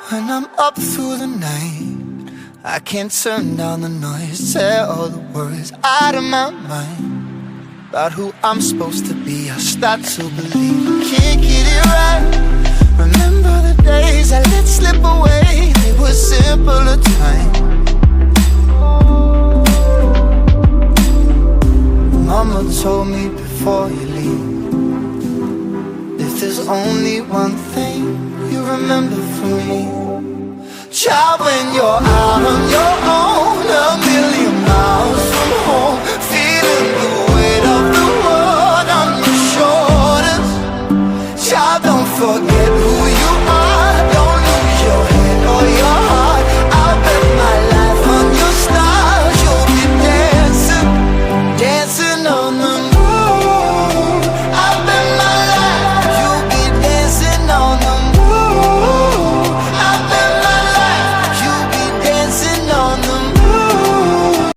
When I'm up through the night, I can't turn down the noise, tear all the worries out of my mind. About who I'm supposed to be, I start to believe I can't get it right. Remember the days I let slip away, they were simpler times. Mama told me before you leave, if there's only one thing you remember from me, child, when you're out on your own, a million miles